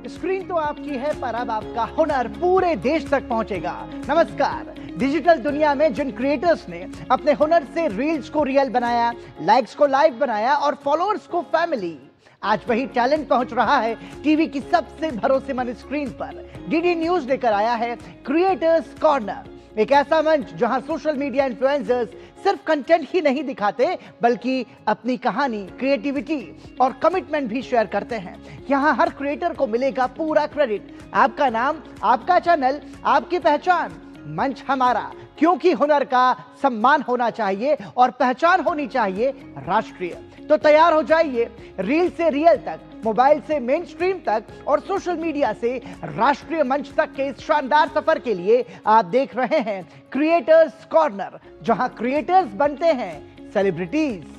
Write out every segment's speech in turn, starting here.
Screen तो आपकी है पर अब आपका हुनर पूरे देश तक पहुंचेगा। नमस्कार। डिजिटल दुनिया में जिन क्रिएटर्स ने अपने हुनर से रील्स को रियल बनाया, लाइक्स को लाइव बनाया और फॉलोअर्स को फैमिली, आज वही टैलेंट पहुंच रहा है टीवी की सबसे भरोसेमंद स्क्रीन पर। डीडी न्यूज लेकर आया है क्रिएटर्स कॉर्नर, एक ऐसा मंच जहां सोशल मीडिया इन्फ्लुएंसर्स सिर्फ कंटेंट ही नहीं दिखाते बल्कि अपनी कहानी, क्रिएटिविटी और कमिटमेंट भी शेयर करते हैं। यहां हर क्रिएटर को मिलेगा पूरा क्रेडिट। आपका नाम, आपका चैनल, आपकी पहचान, मंच हमारा, क्योंकि हुनर का सम्मान होना चाहिए और पहचान होनी चाहिए राष्ट्रीय। तो तैयार हो जाइए, रील से रियल तक, मोबाइल से मेन स्ट्रीम तक और सोशल मीडिया से राष्ट्रीय मंच तक के इस शानदार सफर के लिए आप देख रहे हैं क्रिएटर्स कॉर्नर, जहां क्रिएटर्स बनते हैं सेलिब्रिटीज।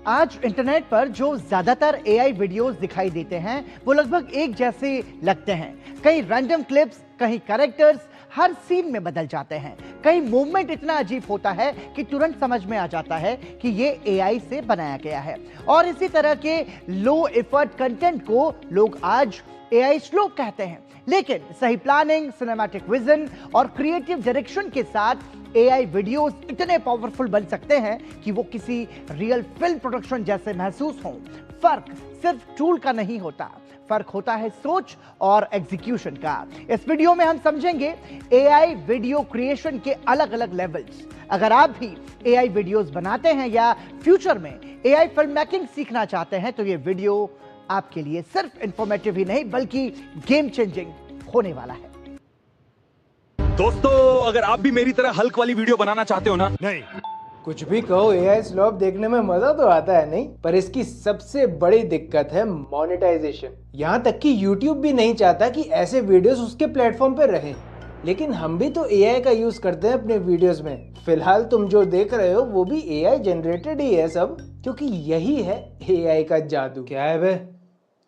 आज इंटरनेट पर जो ज्यादातर एआई वीडियोस दिखाई देते हैं वो लगभग एक जैसे लगते हैं। कहीं रैंडम क्लिप्स, कहीं कैरेक्टर्स हर सीन में बदल जाते हैं, कहीं मूवमेंट इतना अजीब होता है कि तुरंत समझ में आ जाता है कि ये एआई से बनाया गया है। और इसी तरह के लो एफर्ट कंटेंट को लोग आज एआई स्लो कहते हैं। लेकिन सही प्लानिंग, सिनेमैटिक विजन और क्रिएटिव डायरेक्शन के साथ एआई वीडियोस इतने पावरफुल बन सकते हैं कि वो किसी रियल फिल्म प्रोडक्शन जैसे महसूस हों। फर्क सिर्फ टूल का नहीं होता, फर्क होता है सोच और एग्जीक्यूशन का। इस वीडियो में हम समझेंगे एआई वीडियो क्रिएशन के अलग अलग लेवल्स। अगर आप भी एआई वीडियोस बनाते हैं या फ्यूचर में एआई फिल्म मेकिंग सीखना चाहते हैं तो ये वीडियो आपके लिए सिर्फ इंफॉर्मेटिव ही नहीं बल्कि गेम चेंजिंग होने वाला है। दोस्तों, अगर आप भी मेरी तरह हल्क वाली वीडियो बनाना चाहते हो ना, नहीं कुछ भी कहो, एआई स्लॉप देखने में मजा तो आता है नहीं, पर इसकी सबसे बड़ी दिक्कत है मोनेटाइजेशन। यहाँ तक कि यूट्यूब भी नहीं चाहता कि ऐसे वीडियोस उसके प्लेटफॉर्म पे रहें। लेकिन हम भी तो एआई का यूज करते हैं अपने वीडियोस में। फिलहाल तुम जो देख रहे हो वो भी एआई जनरेटेड ही है सब, क्योंकि यही है एआई का जादू। क्या है बे?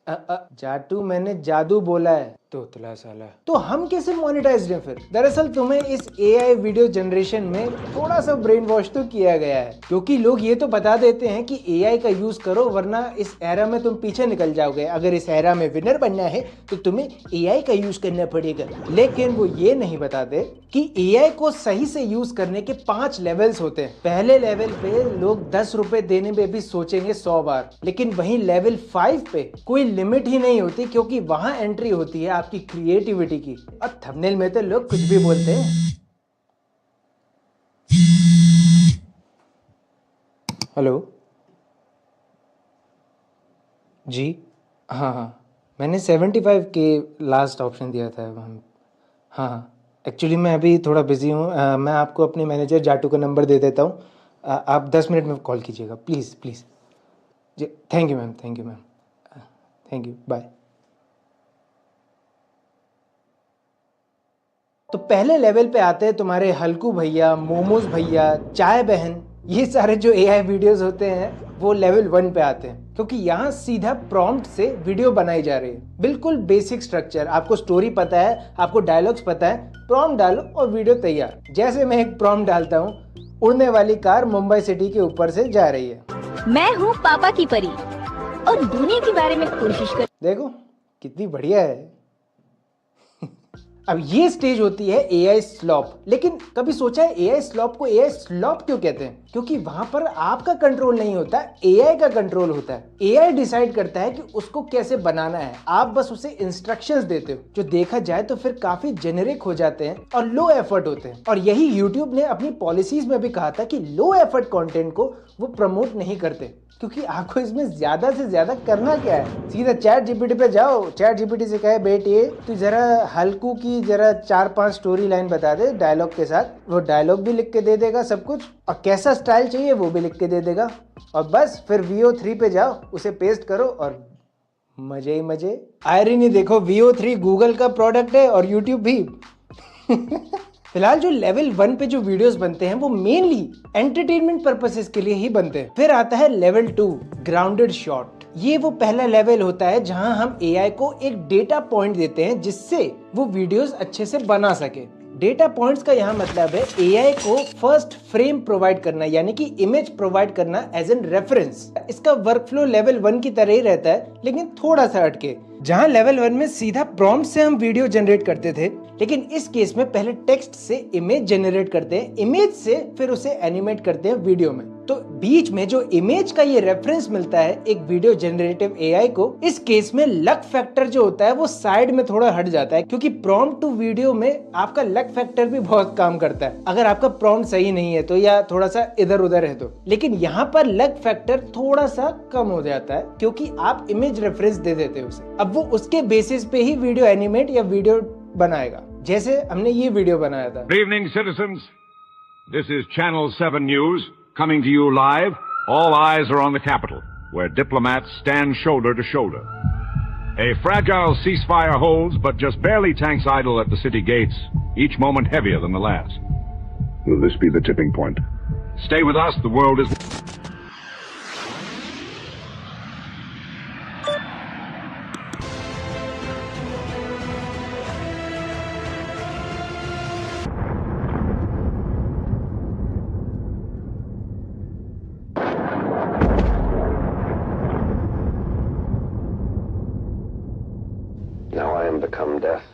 जादू? मैंने जादू बोला है, तोतला साला। तो हम कैसे मोनेटाइज्ड हैं फिर? दरअसल तुम्हें इस एआई वीडियो जनरेशन में थोड़ा सा ब्रेन वॉश तो किया गया है, क्योंकि लोग ये तो बता देते हैं कि एआई का यूज करो वरना इस एरा में तुम पीछे निकल जाओगे। अगर इस एरा में विनर बनना है तो तुम्हें एआई का यूज करना पड़ेगा। लेकिन वो ये नहीं बताते कि एआई को सही से यूज करने के 5 लेवल्स होते हैं। पहले लेवल पे लोग 10 रुपए देने में भी सोचेंगे 100 बार, लेकिन वहीं लेवल 5 पे कोई लिमिट ही नहीं होती, क्योंकि वहां एंट्री होती है आपकी क्रिएटिविटी की। और थंबनेल में तो लोग कुछ भी बोलते हैं। हेलो जी, हाँ, मैंने 75 के लास्ट ऑप्शन दिया था। हाँ, एक्चुअली मैं अभी थोड़ा बिजी हूँ। मैं आपको अपने मैनेजर जाटू का नंबर दे देता हूँ। आप 10 मिनट में कॉल कीजिएगा प्लीज़ प्लीज़ जी। Thank you ma'am, thank you, bye. तो पहले लेवल पे आते हैं तुम्हारे हल्कू भैया, मोमोज भैया, चाय बहन। ये सारे जो एआई वीडियोस होते हैं वो लेवल 1 पे आते हैं, क्योंकि यहाँ सीधा प्रॉम्प्ट से वीडियो बनाई जा रही है। बिल्कुल बेसिक स्ट्रक्चर, आपको स्टोरी पता है, आपको डायलॉग्स पता है, प्रॉम्प्ट डालो और वीडियो तैयार। जैसे मैं एक प्रॉम्प्ट डालता हूँ, उड़ने वाली कार मुंबई सिटी के ऊपर से जा रही है। मैं हूँ पापा की परी और दुनिया के बारे में कोशिश कर। देखो कितनी बढ़िया है। अब ये स्टेज होती है एआई स्लॉप। लेकिन कभी सोचा है एआई स्लॉप को एआई स्लॉप क्यों कहते हैं? क्योंकि वहां पर आपका कंट्रोल नहीं होता, एआई का कंट्रोल होता है। एआई डिसाइड करता है कि उसको कैसे बनाना है, आप बस उसे इंस्ट्रक्शंस देते हो। जो देखा जाए तो फिर काफी जेनेरिक हो जाते हैं और लो एफर्ट होते हैं। और यही यूट्यूब ने अपनी पॉलिसीज में भी कहा था कि लो एफर्ट कंटेंट को वो प्रमोट नहीं करते, क्योंकि आपको इसमें ज्यादा से ज्यादा करना क्या है। सीधा चैट जीपीटी पे जाओ, चैट जीपीटी से कहे बेटे तू जरा हल्कू की जरा 4-5 स्टोरी लाइन बता दे डायलॉग के साथ। वो डायलॉग भी लिख के दे देगा सब कुछ, और कैसा स्टाइल चाहिए वो भी लिख के दे देगा। और बस फिर VO3 पे जाओ, उसे पेस्ट करो और मजे ही मजे। आयरनी देखो, VO3 गूगल का प्रोडक्ट है और यूट्यूब भी। फिलहाल जो लेवल 1 पे जो वीडियोस बनते हैं वो मेनली एंटरटेनमेंट पर्पसेस के लिए ही बनते हैं। फिर आता है लेवल 2, ग्राउंडेड शॉट। ये वो पहला लेवल होता है जहां हम एआई को एक डेटा पॉइंट देते हैं जिससे वो वीडियोस अच्छे से बना सके। डेटा पॉइंट्स का यहाँ मतलब है एआई को फर्स्ट फ्रेम प्रोवाइड करना, यानी कि इमेज प्रोवाइड करना एज एन रेफरेंस। इसका वर्कफ्लो लेवल 1 की तरह ही रहता है, लेकिन थोड़ा सा हटके। जहां लेवल 1 में सीधा प्रॉम्प्ट से हम वीडियो जनरेट करते थे, लेकिन इस केस में पहले टेक्स्ट से इमेज जनरेट करते हैं, इमेज से फिर उसे एनिमेट करते हैं वीडियो में। तो बीच में जो इमेज का ये रेफरेंस मिलता है एक वीडियो जनरेटिव एआई को, इस केस में लक फैक्टर जो होता है वो साइड में थोड़ा हट जाता है, क्योंकि प्रॉम्प्ट टू वीडियो में आपका लक फैक्टर भी बहुत काम करता है अगर आपका प्रॉम्प्ट सही नहीं है तो, या थोड़ा सा इधर उधर है तो। लेकिन यहाँ पर लक फैक्टर थोड़ा सा कम हो जाता है क्योंकि आप इमेज रेफरेंस दे देते हो उसे। अब वो उसके बेसिस पे ही वीडियो एनिमेट या वीडियो बनाएगा, जैसे हमने ये वीडियो बनाया था। Good evening, citizens. This is Channel 7 News coming to you live. All eyes are on the Capitol, where diplomats stand shoulder to shoulder. A fragile ceasefire holds, but just barely tanks idle at the city gates, each moment heavier than the last. Will this be the tipping point? Stay with us, the world is... Now I am become death,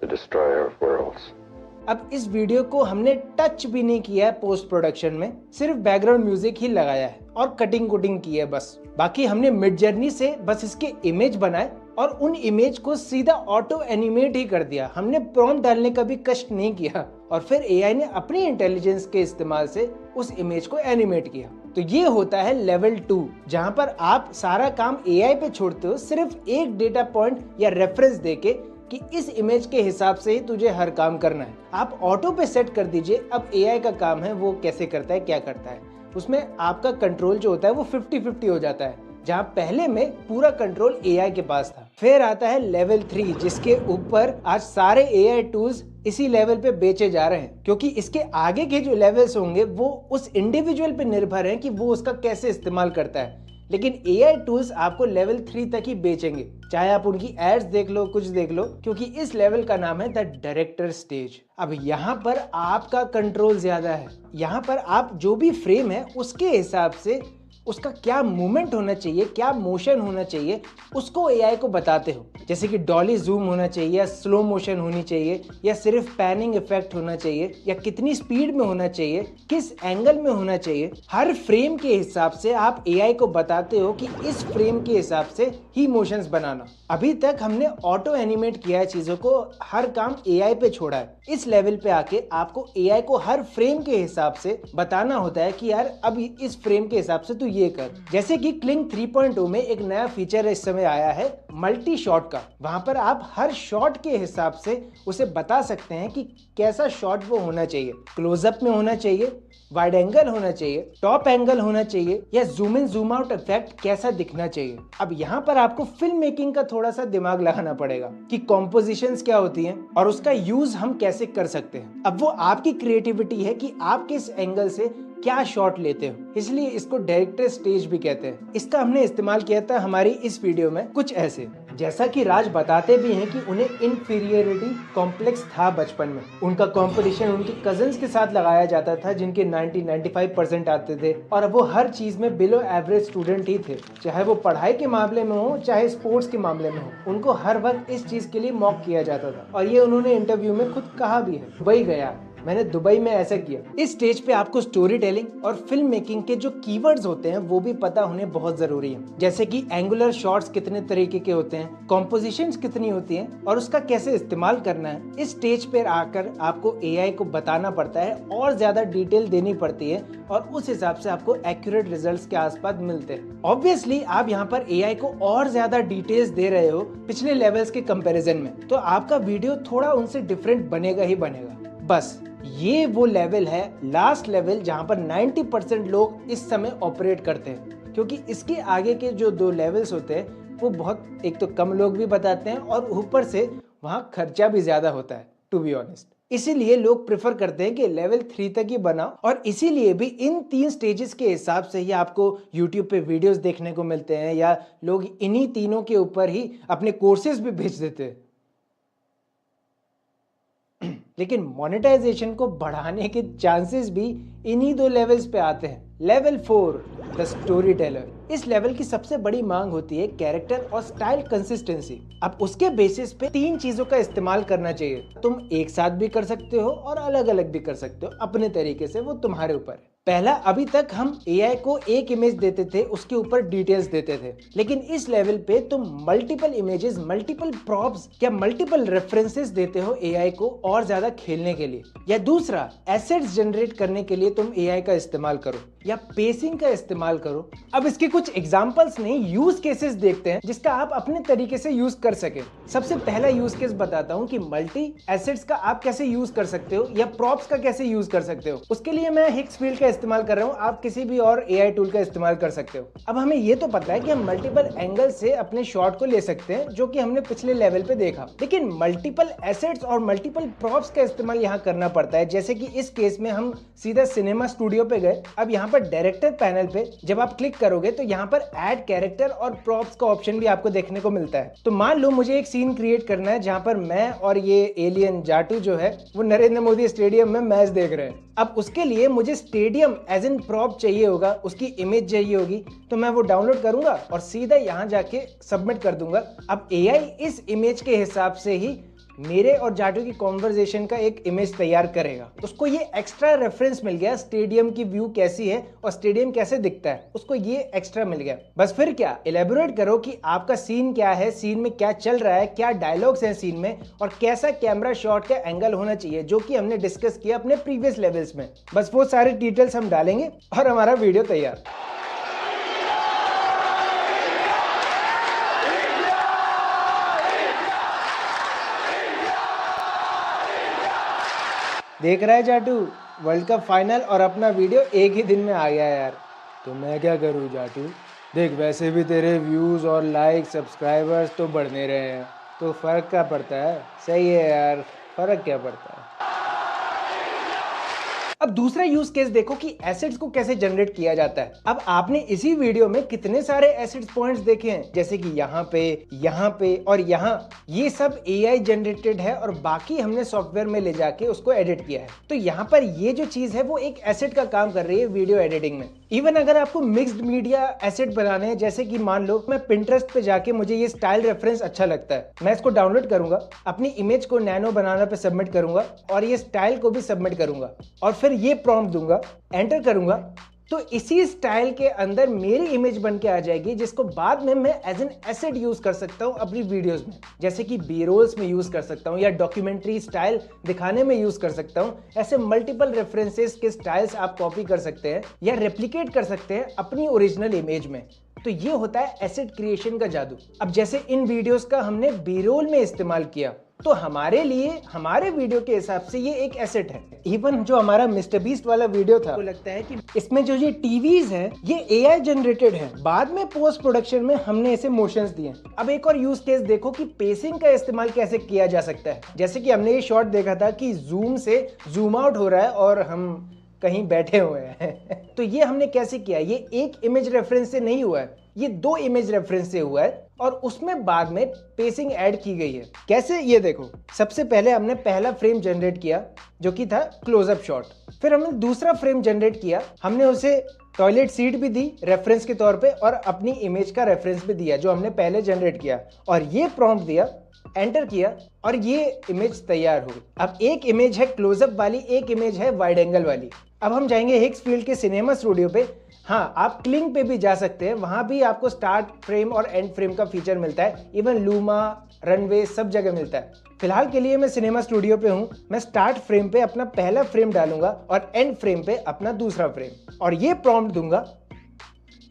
the destroyer of worlds. अब इस video को हमने touch भी नहीं किया है post production में, सिर्फ बैकग्राउंड म्यूजिक ही लगाया है और कटिंग कुटिंग की है बस। बाकी हमने मिड जर्नी से बस इसके इमेज बनाए और उन इमेज को सीधा ऑटो एनिमेट ही कर दिया। हमने प्रॉम्प्ट डालने का भी कष्ट नहीं किया और फिर एआई ने अपनी इंटेलिजेंस के इस्तेमाल से उस इमेज को एनिमेट किया। तो ये होता है लेवल 2, जहां पर आप सारा काम एआई पे छोड़ते हो, सिर्फ एक डेटा पॉइंट या रेफरेंस देके कि इस इमेज के हिसाब से ही तुझे हर काम करना है। आप ऑटो पे सेट कर दीजिए, अब एआई का काम है वो कैसे करता है, क्या करता है। उसमें आपका कंट्रोल जो होता है वो 50-50 हो जाता है, जहां पहले में पूरा कंट्रोल एआई के पास था। फिर आता है लेवल 3, जिसके ऊपर आज सारे एआई टूल्स इसी लेवल पे बेचे जा रहे हैं, क्योंकि इसके आगे के जो लेवल्स होंगे वो उस इंडिविजुअल पे निर्भर हैं कि वो उसका कैसे इस्तेमाल करता है। लेकिन एआई टूल्स आपको लेवल 3 तक ही बेचेंगे, चाहे आप उनकी एड्स देख लो, कुछ देख लो, क्योंकि इस लेवल का नाम है द डायरेक्टर स्टेज। अब यहाँ पर आपका कंट्रोल ज्यादा है। यहाँ पर आप जो भी फ्रेम है उसके हिसाब से उसका क्या मूवमेंट होना चाहिए, क्या मोशन होना चाहिए, उसको एआई को बताते हो। जैसे कि डॉली जूम होना चाहिए या स्लो मोशन होनी चाहिए या सिर्फ पैनिंग इफेक्ट होना चाहिए या कितनी स्पीड में होना चाहिए, किस एंगल में होना चाहिए। हर फ्रेम के हिसाब से आप एआई को बताते हो कि इस फ्रेम के हिसाब से ही मोशंस बनाना। अभी तक हमने ऑटो एनिमेट किया है चीजों को, हर काम एआई पे छोड़ा है। इस लेवल पे आके आपको एआई को हर फ्रेम के हिसाब से बताना होता है कि यार अब इस फ्रेम के हिसाब से तू ये कर। जैसे कि क्लिंग 3.0 में एक नया फीचर इस समय आया है मल्टी शॉट का। वहां पर आप हर शॉट के हिसाब से उसे बता सकते हैं कि कैसा शॉट वो होना चाहिए, क्लोजअप में होना चाहिए, वाइड एंगल होना चाहिए, टॉप एंगल होना चाहिए या zoom in zoom out effect कैसा दिखना चाहिए। अब यहाँ पर आपको फिल्म मेकिंग का थोड़ा सा दिमाग लगाना पड़ेगा कि कॉम्पोजिशंस क्या होती हैं और उसका यूज हम कैसे कर सकते हैं। अब वो आपकी क्रिएटिविटी है कि आप किस एंगल से क्या शॉट लेते हो, इसलिए इसको डायरेक्टर स्टेज भी कहते हैं। इसका हमने इस्तेमाल किया था हमारी इस वीडियो में कुछ ऐसे। जैसा कि राज बताते भी हैं कि उन्हें इन्फीरियरिटी कॉम्प्लेक्स था बचपन में। उनका कंपटीशन उनके कजन्स के साथ लगाया जाता था जिनके 90-95% आते थे और वो हर चीज में बिलो एवरेज स्टूडेंट ही थे, चाहे वो पढ़ाई के मामले में हो चाहे स्पोर्ट्स के मामले में हो। उनको हर वक्त इस चीज के लिए मॉक किया जाता था और ये उन्होंने इंटरव्यू में खुद कहा भी है। दुबई गया, मैंने दुबई में ऐसा किया। इस स्टेज पे आपको स्टोरी टेलिंग और फिल्म मेकिंग के जो कीवर्ड्स होते हैं वो भी पता होने बहुत जरूरी है, जैसे कि एंगुलर शॉट्स कितने तरीके के होते हैं, कॉम्पोजिशंस कितनी होती हैं और उसका कैसे इस्तेमाल करना है। इस स्टेज पे आकर आपको एआई को बताना पड़ता है और ज्यादा डिटेल देनी पड़ती है और उस हिसाब से आपको एक्यूरेट रिजल्ट्स के आसपास मिलते हैं। ऑब्वियसली आप यहाँ पर एआई को और ज्यादा डिटेल्स दे रहे हो पिछले लेवल्स के कंपैरिजन में, तो आपका वीडियो थोड़ा उनसे डिफरेंट बनेगा ही बनेगा। बस ये वो लेवल है, लास्ट लेवल, जहां पर 90% लोग इस समय ऑपरेट करते हैं, क्योंकि इसके आगे के जो 2 लेवल्स होते हैं वो बहुत, एक तो कम लोग भी बताते हैं और ऊपर से वहां खर्चा भी ज्यादा होता है, टू बी ऑनेस्ट। इसीलिए लोग प्रेफर करते हैं कि लेवल 3 तक ही बनाओ, और इसीलिए भी इन 3 स्टेजेस के हिसाब से ही आपको YouTube पे वीडियोस देखने को मिलते हैं, या लोग इन्हीं तीनों के ऊपर ही अपने कोर्सेज भी भेज देते हैं। लेकिन मोनेटाइजेशन को बढ़ाने के चांसेस भी इन्हीं 2 लेवल्स पे आते हैं। Level 4, the story teller. इस लेवल की सबसे बड़ी मांग होती है कैरेक्टर और स्टाइल कंसिस्टेंसी। अब उसके बेसिस पे 3 चीजों का इस्तेमाल करना चाहिए। तुम एक साथ भी कर सकते हो और अलग अलग भी कर सकते हो अपने तरीके से, वो तुम्हारे ऊपर है। पहला, अभी तक हम AI को एक इमेज देते थे, उसके ऊपर डिटेल्स देते थे, लेकिन इस लेवल पे तुम मल्टीपल इमेजेस, मल्टीपल प्रॉप्स या मल्टीपल रेफरेंसेस देते हो AI को और ज्यादा खेलने के लिए। या दूसरा, एसेट्स जनरेट करने के लिए तुम AI का इस्तेमाल करो या पेसिंग का इस्तेमाल करो। अब इसके कुछ एग्जांपल्स नहीं, यूज केसेस देखते हैं जिसका आप अपने तरीके से यूज कर सके। सबसे पहला यूज केस बताता हूं कि मल्टी एसेट्स का आप कैसे यूज कर सकते हो या प्रॉप्स का कैसे यूज कर सकते हो। उसके लिए मैं हिक्सफील्ड का इस्तेमाल कर रहा हूं, आप किसी भी और AI टूल का इस्तेमाल कर सकते हो। अब हमें ये तो पता है कि हम मल्टीपल एंगल से अपने शॉट को ले सकते हैं, जो कि हमने पिछले लेवल पे देखा, लेकिन मल्टीपल एसेट्स और मल्टीपल प्रॉप्स का इस्तेमाल यहाँ करना पड़ता है। जैसे कि इस केस में हम सीधा सिनेमा स्टूडियो पे गए। अब यहाँ पर डायरेक्टर पैनल पे जब आप क्लिक करोगे तो यहाँ पर ऐड कैरेक्टर और प्रॉप्स का ऑप्शन भी आपको देखने को मिलता है। तो मान लो मुझे एक सीन क्रिएट करना है जहाँ पर मैं और ये एलियन जाटू जो है वो नरेंद्र मोदी स्टेडियम में मैच देख रहे हैं। अब उसके लिए मुझे स्टेडियम एज इन प्रॉप चाहिए होगा, उसकी इमेज चाहिए होगी, तो मैं वो डाउनलोड करूंगा और सीधा यहाँ जाके सबमिट कर दूंगा। अब AI इस इमेज के हिसाब से ही मेरे और जाटू की कॉन्वर्जेशन का एक इमेज तैयार करेगा। उसको ये एक्स्ट्रा रेफरेंस मिल गया, स्टेडियम की व्यू कैसी है और स्टेडियम कैसे दिखता है, उसको ये एक्स्ट्रा मिल गया। बस फिर क्या, इलेबोरेट करो कि आपका सीन क्या है, सीन में क्या चल रहा है, क्या डायलॉग्स हैं सीन में, और कैसा कैमरा शॉट का एंगल होना चाहिए, जो कि हमने डिस्कस किया अपने प्रीवियस लेवल्स में। बस वो सारे डिटेल्स हम डालेंगे और हमारा वीडियो तैयार। देख रहा है जाटू, वर्ल्ड कप फाइनल और अपना वीडियो एक ही दिन में आ गया यार। तो मैं क्या करूँ जाटू, देख वैसे भी तेरे व्यूज़ और लाइक सब्सक्राइबर्स तो बढ़ने रहे हैं, तो फ़र्क क्या पड़ता है। सही है यार, फ़र्क क्या पड़ता है। अब दूसरा यूज केस देखो कि एसिड्स को कैसे जनरेट किया जाता है। अब आपने इसी वीडियो में कितने सारे एसिड्स पॉइंट्स देखे हैं, जैसे कि यहाँ पे और यहाँ, ये सब AI जनरेटेड है और बाकी हमने सॉफ्टवेयर में ले जाके उसको एडिट किया है। तो यहाँ पर ये जो चीज है वो एक एसिड का काम कर रही है वीडियो एडिटिंग में। इवन अगर आपको मिक्स्ड मीडिया एसिड बनाने हैं, जैसे कि मान लो मैं पिंटरेस्ट पे जाके मुझे ये स्टाइल रेफरेंस अच्छा लगता है, मैं इसको डाउनलोड करूंगा, अपनी इमेज को नैनो बनाना पे सबमिट करूंगा और ये स्टाइल को भी सबमिट करूंगा और फिर ये प्रॉम्प्ट दूंगा, एंटर करूंगा, तो इसी स्टाइल के अंदर मेरी इमेज बन के आ जाएगी, जिसको बाद में मैं एज एन एसेट यूज कर सकता हूं अपनी वीडियोस में, जैसे कि बी रोल्स में यूज कर सकता हूं या डॉक्यूमेंट्री स्टाइल दिखाने में यूज कर सकता हूं। ऐसे मल्टीपल रेफरेंसेस के स्टाइल्स आप कॉपी कर सकते हैं या रेप्लिकेट कर सकते हैं अपनी ओरिजिनल इमेज में। तो ये होता है एसेट क्रिएशन का जादू। अब जैसे इन वीडियोस का हमने बी रोल में इस्तेमाल किया, तो हमारे लिए हमारे वीडियो के हिसाब से ये एक एसेट है। इवन जो हमारा मिस्टर बीस्ट वाला वीडियो था, तो लगता है कि इसमें जो ये टीवीज हैं ये AI जनरेटेड है, बाद में पोस्ट प्रोडक्शन में हमने इसे मोशंस दिए। अब एक और यूज केस देखो कि पेसिंग का इस्तेमाल कैसे किया जा सकता है। जैसे कि हमने ये शॉट देखा था कि जूम से जूम आउट हो रहा है और हम कहीं बैठे हुए हैं तो ये हमने कैसे किया, ये एक इमेज रेफरेंस से नहीं हुआ है, ये 2 इमेज रेफरेंस से हुआ है और उसमें बाद में पेसिंग ऐड की गई है। कैसे, ये देखो। सबसे पहले हमने पहला फ्रेम जनरेट किया जो कि था क्लोजअप शॉट, फिर हमने दूसरा फ्रेम जनरेट किया, हमने उसे टॉयलेट सीट भी दी रेफरेंस के तौर पे और अपनी इमेज का रेफरेंस भी दिया जो हमने पहले जनरेट किया, और ये प्रॉम्प्ट दिया, एंटर किया और ये इमेज तैयार हो गई। अब एक इमेज है क्लोजअप वाली, एक इमेज है वाइड एंगल वाली। अब हम जाएंगे हिक्सफील्ड के सिनेमा स्टूडियो पे। हाँ, आप क्लिंग पे भी जा सकते हैं, वहां भी आपको स्टार्ट फ्रेम और एंड फ्रेम का फीचर मिलता है। इवन लूमा, रनवे सब जगह मिलता है। फिलहाल के लिए मैं सिनेमा स्टूडियो पे हूँ, मैं स्टार्ट फ्रेम पे अपना पहला फ्रेम डालूंगा और एंड फ्रेम पे अपना दूसरा फ्रेम और ये प्रॉम्प्ट दूंगा।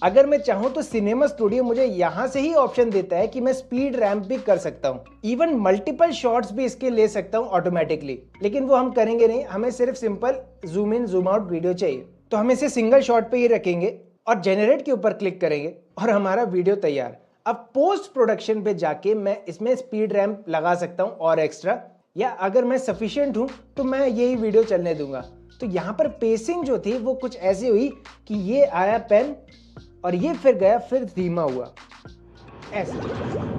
अगर मैं चाहूं तो सिनेमा स्टूडियो मुझे यहां से ही ऑप्शन देता है कि मैं स्पीड रैंप भी कर सकता हूं, इवन मल्टीपल शॉट्स भी इसके ले सकता हूं ऑटोमेटिकली, लेकिन वो हम करेंगे नहीं, हमें सिर्फ simple zoom in zoom out video चाहिए। तो हम इसे सिंगल शॉट पे ही रखेंगे और जेनरेट के ऊपर क्लिक करेंगे और हमारा वीडियो तैयार। अब पोस्ट प्रोडक्शन पे जाके मैं इसमें स्पीड रैंप लगा सकता हूं और एक्स्ट्रा, या अगर मैं सफिशिएंट हूँ तो मैं यही वीडियो चलने दूंगा। तो यहाँ पर पेसिंग जो थी वो कुछ ऐसी हुई कि ये आया पेन और ये फिर गया, फिर धीमा हुआ ऐसा।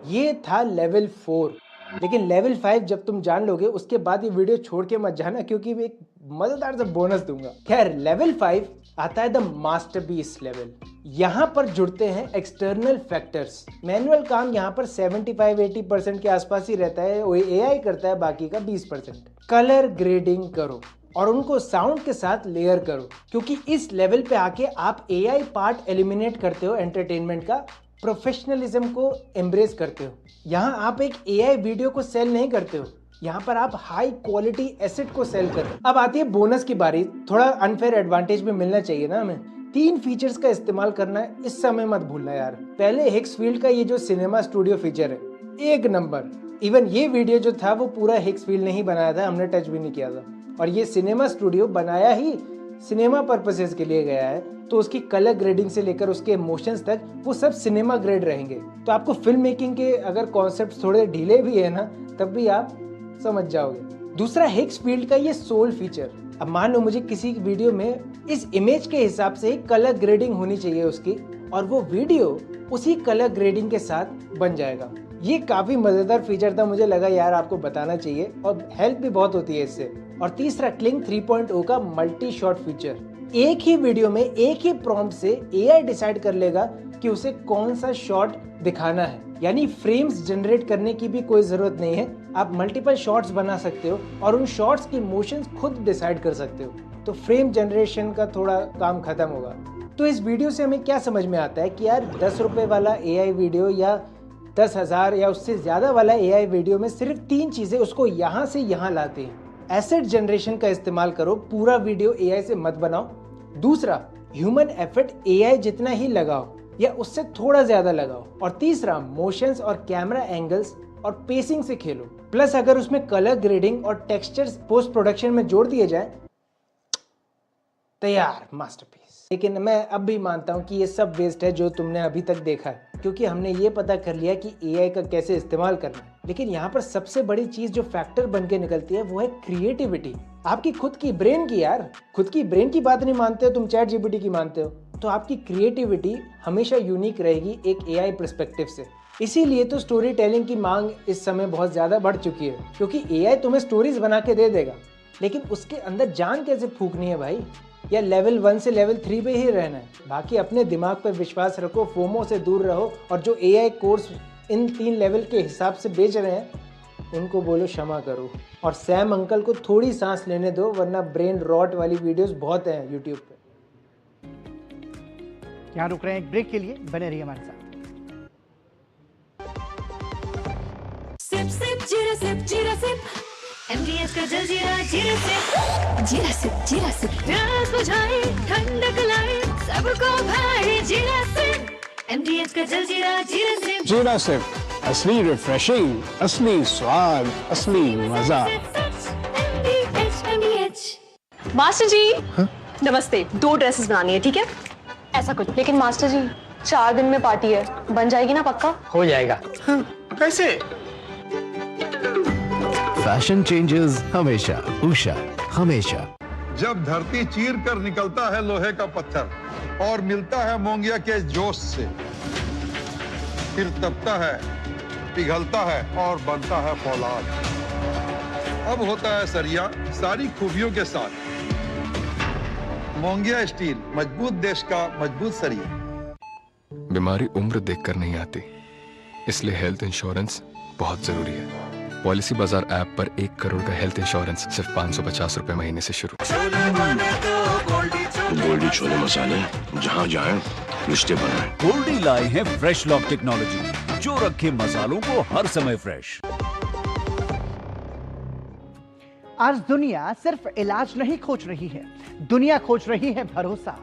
ये था लेवल 4। लेकिन लेवल 5 जब तुम जान लोगे उसके बाद ये वीडियो छोड़ के मत जाना, क्योंकि मैं एक मजेदार सा बोनस दूंगा। खैर, लेवल 5 आता है द मास्टरपीस लेवल। यहाँ पर जुड़ते हैं एक्सटर्नल फैक्टर्स। मैनुअल काम यहाँ पर 75-80% के आसपास ही रहता है, वो एआई करता है बाकी का 20%। कलर ग्रेडिंग करो और उनको साउंड के साथ लेयर करो, क्योंकि इस लेवल पे आके आप एआई पार्ट एलिमिनेट करते हो, एंटरटेनमेंट का प्रोफेशनलिज्म को एम्ब्रेस करते हो। यहाँ आप एक एआई वीडियो को सेल नहीं करते हो, यहाँ पर आप हाई क्वालिटी एसेट को सेल करते हो। अब आती है बोनस की बारी। थोड़ा अनफेयर एडवांटेज भी मिलना चाहिए ना हमें। 3 फीचर्स का इस्तेमाल करना है, इस समय मत भूलना यार। पहले हिक्सफील्ड का ये जो सिनेमा स्टूडियो फीचर है, 1 नंबर। इवन ये वीडियो जो था वो पूरा हिक्सफील्ड ने ही बनाया था, हमने टच भी नहीं किया था। और ये सिनेमा स्टूडियो बनाया ही सिनेमा पर्पसेस के लिए गया है, तो उसकी कलर ग्रेडिंग से लेकर उसके इमोशंस तक वो सब सिनेमा ग्रेड रहेंगे। तो आपको फिल्म मेकिंग के अगर कॉन्सेप्ट थोड़े ढीले भी है ना, तब भी आप समझ जाओगे। दूसरा, हिक्सफील्ड का ये सोल फीचर। अब मान लो मुझे किसी वीडियो में इस इमेज के हिसाब से ही कलर ग्रेडिंग होनी चाहिए उसकी, और वो वीडियो उसी कलर ग्रेडिंग के साथ बन जाएगा। ये काफी मजेदार फीचर था, मुझे लगा यार आपको बताना चाहिए, और हेल्प भी बहुत होती है इससे। और तीसरा, क्लिंग 3.0 का मल्टी शॉट फीचर। एक ही वीडियो में एक ही प्रॉम्प्ट से एआई डिसाइड कर लेगा कि उसे कौन सा शॉट दिखाना है, यानी फ्रेम्स जनरेट करने की भी कोई जरूरत नहीं है। आप मल्टीपल शॉट्स बना सकते हो और उन शॉट्स की मोशंस खुद डिसाइड कर सकते हो। तो फ्रेम जनरेशन का थोड़ा काम खत्म होगा। तो इस वीडियो से हमें क्या समझ में आता है कि यार 10 रुपए वाला एआई वीडियो या 10,000 या उससे ज्यादा वाला एआई वीडियो में सिर्फ 3 चीजें उसको यहाँ से यहाँ लाते हैं। एसेट जनरेशन का इस्तेमाल करो, पूरा वीडियो एआई से मत बनाओ। दूसरा, ह्यूमन एफर्ट एआई जितना ही लगाओ या उससे थोड़ा ज्यादा लगाओ। और तीसरा, मोशंस और कैमरा एंगल्स और पेसिंग से खेलो। प्लस अगर उसमें कलर ग्रेडिंग और टेक्सचर्स पोस्ट प्रोडक्शन में जोड़ दिए जाए, तैयार मास्टरपीस। लेकिन मैं अब भी मानता हूँ कि ये सब वेस्ट है जो तुमने अभी तक देखा है, क्योंकि हमने ये पता कर लिया कि एआई का कैसे इस्तेमाल करना है। लेकिन यहाँ पर सबसे बड़ी चीज जो फैक्टर बन के निकलती है वो है क्रिएटिविटी। आपकी खुद की ब्रेन की, यार खुद की ब्रेन की बात नहीं मानते हो तुम, चैट जीपीटी की मानते हो, तो आपकी क्रिएटिविटी हमेशा यूनिक रहेगी एक एआई पर्सपेक्टिव से। इसीलिए तो स्टोरी टेलिंग की मांग इस समय बहुत ज्यादा बढ़ चुकी है, क्योंकि एआई तुम्हें स्टोरीज बना के दे देगा, लेकिन उसके अंदर जान कैसे फूकनी है भाई, या लेवल 1 से लेवल 3 पे ही रहना है। बाकी अपने दिमाग पर विश्वास रखो, फोमो से दूर रहो, और जो एआई कोर्स इन 3 लेवल के हिसाब से बेच रहे हैं उनको बोलो क्षमा करो। और सैम अंकल को थोड़ी सांस लेने दो, वरना ब्रेन रॉट वाली वीडियोस बहुत हैं यूट्यूब पे। यहाँ रुक रहे हैं एक ब्रेक के लिए, बने रहिए हमारे साथ। सिप सिप जीरा सिप जीरा सिप, MDS का जलजीरा जीरा सिप, जीरा सिप जीरा सिप, प्यास बुझाए ठंडक लाए सबको भाई जीरा सिप, MDS का जलजीरा जीरा सिप। जीरा सिप, असली रिफ्रेशिंग, असली स्वाद, असली मजा। मास्टर जी नमस्ते, 2 ड्रेसेस बनानी है, ठीक है? ऐसा कुछ। लेकिन मास्टर जी 4 दिन में पार्टी है, बन जाएगी ना पक्का? हो जाएगा। कैसे? फैशन चेंजेस हमेशा, उषा हमेशा। जब धरती चीर कर निकलता है लोहे का पत्थर और मिलता है मोंगिया के जोश से, फिर तपता है, पिघलता है और बनता है फौलाद। अब होता है सरिया सारी खूबियों के साथ। मोंगिया स्टील, मजबूत देश का मजबूत सरिया। बीमारी उम्र देखकर नहीं आती, इसलिए हेल्थ इंश्योरेंस बहुत जरूरी है। पॉलिसी बाजार ऐप पर 1 करोड़ का हेल्थ इंश्योरेंस सिर्फ 550 रुपए महीने से शुरू। गोल्डी छोले मसाले, जहाँ जाए रिश्ते बनाए। गोल्डी लाए हैं फ्रेश लॉक टेक्नोलॉजी, जो रखे मसालों को हर समय फ्रेश। आज दुनिया सिर्फ इलाज नहीं खोज रही है, दुनिया खोज रही है भरोसा,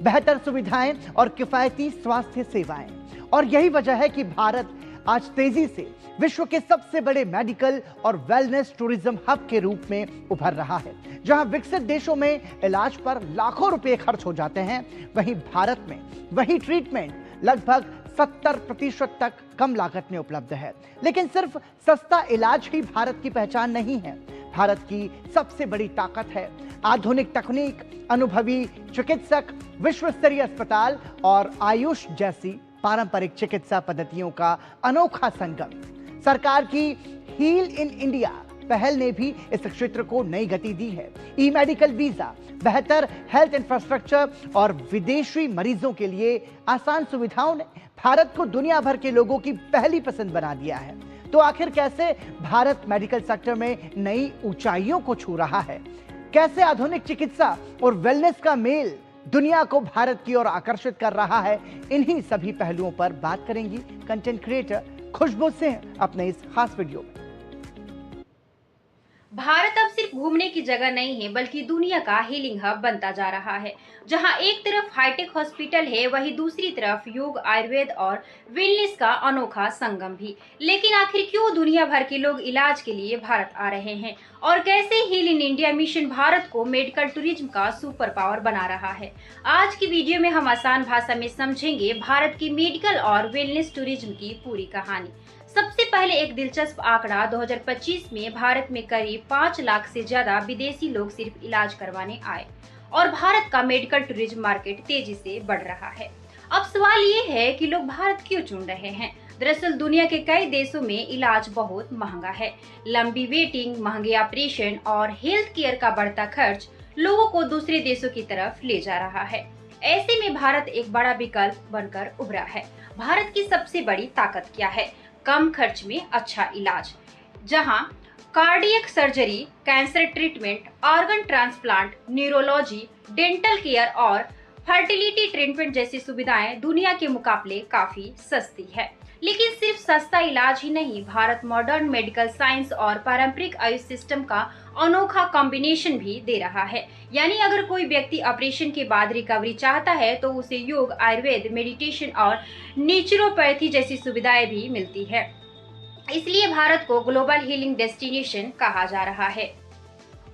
बेहतर सुविधाएं और किफायती स्वास्थ्य सेवाएं। और यही वजह है कि भारत आज तेजी से विश्व के सबसे बड़े मेडिकल और वेलनेस टूरिज्म हब के रूप में उभर रहा है। जहां विकसित देशों में इलाज पर लाखों रुपए खर्च हो जाते हैं, वहीं भारत में वही ट्रीटमेंट लगभग 70% तक कम लागत में उपलब्ध है। लेकिन सिर्फ सस्ता इलाज ही भारत की पहचान नहीं है। भारत की सबसे बड़ी ताकत है आधुनिक तकनीक, अनुभवी चिकित्सक, विश्व स्तरीय अस्पताल और आयुष जैसी पारंपरिक चिकित्सा पद्धतियों का अनोखा संगम। सरकार की हील इन इंडिया पहल ने भी इस क्षेत्र को नई गति दी है। ई मेडिकल वीजा, बेहतर हेल्थ इंफ्रास्ट्रक्चर और विदेशी मरीजों के लिए आसान सुविधाओं ने भारत को दुनिया भर के लोगों की पहली पसंद बना दिया है। तो आखिर कैसे भारत मेडिकल सेक्टर में नई ऊंचाइयों को छू रहा है? कैसे आधुनिक चिकित्सा और वेलनेस का मेल दुनिया को भारत की ओर आकर्षित कर रहा है? इन्हीं सभी पहलुओं पर बात करेंगी कंटेंट क्रिएटर खुशबू सिंह अपने इस खास वीडियो में। भारत अब सिर्फ घूमने की जगह नहीं है, बल्कि दुनिया का हीलिंग हब बनता जा रहा है। जहां एक तरफ हाईटेक हॉस्पिटल है, वहीं दूसरी तरफ योग, आयुर्वेद और वेलनेस का अनोखा संगम भी। लेकिन आखिर क्यों दुनिया भर के लोग इलाज के लिए भारत आ रहे हैं और कैसे heal in India mission Bharat को मेडिकल टूरिज्म का सुपर पावर बना रहा है? आज की वीडियो में हम आसान भाषा में समझेंगे भारत की मेडिकल और वेलनेस टूरिज्म की पूरी कहानी। सबसे पहले एक दिलचस्प आंकड़ा, 2025 में भारत में करीब 5 लाख से ज्यादा विदेशी लोग सिर्फ इलाज करवाने आए और भारत का मेडिकल टूरिज्म मार्केट तेजी से बढ़ रहा है। अब सवाल ये है कि लोग भारत क्यों चुन रहे हैं? दरअसल दुनिया के कई देशों में इलाज बहुत महंगा है। लंबी वेटिंग, महंगे ऑपरेशन और हेल्थ केयर का बढ़ता खर्च लोगों को दूसरे देशों की तरफ ले जा रहा है। ऐसे में भारत एक बड़ा विकल्प बनकर उभरा है। भारत की सबसे बड़ी ताकत क्या है? कम खर्च में अच्छा इलाज। जहां cardiac surgery, cancer treatment, organ transplant, neurology, dental care और फर्टिलिटी ट्रीटमेंट जैसी सुविधाएं दुनिया के मुकाबले काफी सस्ती है। लेकिन सिर्फ सस्ता इलाज ही नहीं, भारत मॉडर्न मेडिकल साइंस और पारंपरिक आयुष सिस्टम का अनोखा कॉम्बिनेशन भी दे रहा है। यानी अगर कोई व्यक्ति ऑपरेशन के बाद रिकवरी चाहता है तो उसे योग, आयुर्वेद, मेडिटेशन और नेचुरोपैथी जैसी सुविधाएं भी मिलती है। इसलिए भारत को ग्लोबल हीलिंग डेस्टिनेशन कहा जा रहा है।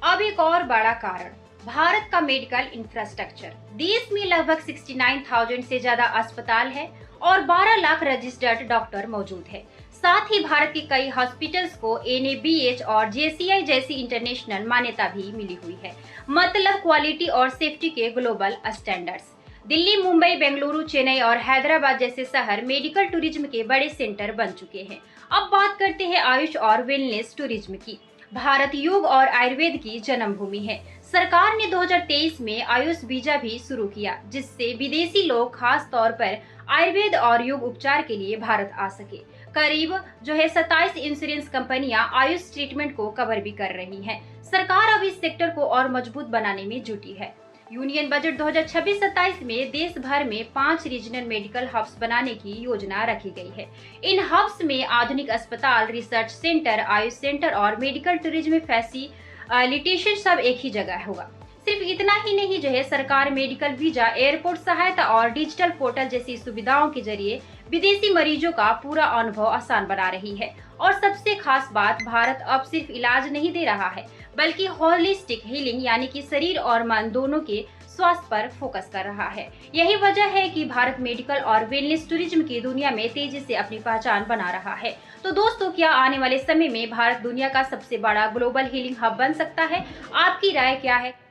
अब एक और बड़ा कारण, भारत का मेडिकल इंफ्रास्ट्रक्चर। देश में लगभग 69,000 से ज्यादा अस्पताल है और 12 लाख रजिस्टर्ड डॉक्टर मौजूद है। साथ ही भारत के कई हॉस्पिटल्स को NABH और JCI जैसी इंटरनेशनल मान्यता भी मिली हुई है, मतलब क्वालिटी और सेफ्टी के ग्लोबल स्टैंडर्ड्स। दिल्ली, मुंबई, बेंगलुरु, चेन्नई और हैदराबाद जैसे शहर मेडिकल टूरिज्म के बड़े सेंटर बन चुके हैं। अब बात करते हैं आयुष और वेलनेस टूरिज्म की। भारत योग और आयुर्वेद की जन्मभूमि है। सरकार ने 2023 में आयुष वीजा भी शुरू किया, जिससे विदेशी लोग खास तौर पर आयुर्वेद और योग उपचार के लिए भारत आ सके। करीब 27 इंश्योरेंस कंपनियां आयुष ट्रीटमेंट को कवर भी कर रही हैं। सरकार अब इस सेक्टर को और मजबूत बनाने में जुटी है। यूनियन बजट 2026-27 में देश भर में 5 रीजनल मेडिकल हब्स बनाने की योजना रखी गई है। इन हब्स में आधुनिक अस्पताल, रिसर्च सेंटर, आयुष सेंटर और मेडिकल टूरिज्म फैसिलिटेशन सब एक ही जगह होगा। सिर्फ इतना ही नहीं, सरकार मेडिकल वीजा, एयरपोर्ट सहायता और डिजिटल पोर्टल जैसी सुविधाओं के जरिए विदेशी मरीजों का पूरा अनुभव आसान बना रही है। और सबसे खास बात, भारत अब सिर्फ इलाज नहीं दे रहा है, बल्कि होलिस्टिक हीलिंग यानी कि शरीर और मन दोनों के स्वास्थ्य पर फोकस कर रहा है। यही वजह है कि भारत मेडिकल और वेलनेस टूरिज्म की दुनिया में तेजी से अपनी पहचान बना रहा है। तो दोस्तों, क्या आने वाले समय में भारत दुनिया का सबसे बड़ा ग्लोबल हीलिंग हब बन सकता है? आपकी राय क्या है?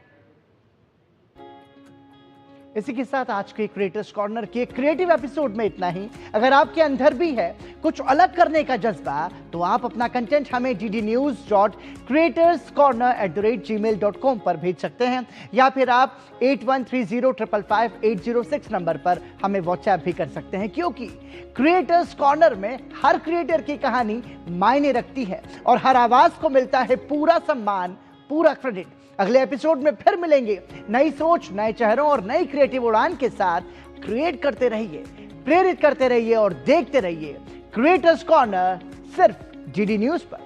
इसी के साथ आज के क्रिएटर्स कॉर्नर के क्रिएटिव एपिसोड में इतना ही। अगर आपके अंदर भी है कुछ अलग करने का जज्बा, तो आप अपना कंटेंट हमें ddnews.creatorscorner@gmail.com पर भेज सकते हैं, या फिर आप 8130555806 नंबर पर हमें व्हाट्सएप भी कर सकते हैं, क्योंकि क्रिएटर्स कॉर्नर में हर क्रिएटर की कहानी मायने रखती है और हर आवाज को मिलता है पूरा सम्मान, पूरा क्रेडिट। अगले एपिसोड में फिर मिलेंगे नई सोच, नए चेहरों और नई क्रिएटिव उड़ान के साथ। क्रिएट करते रहिए, प्रेरित करते रहिए और देखते रहिए क्रिएटर्स कॉर्नर, सिर्फ DD न्यूज पर।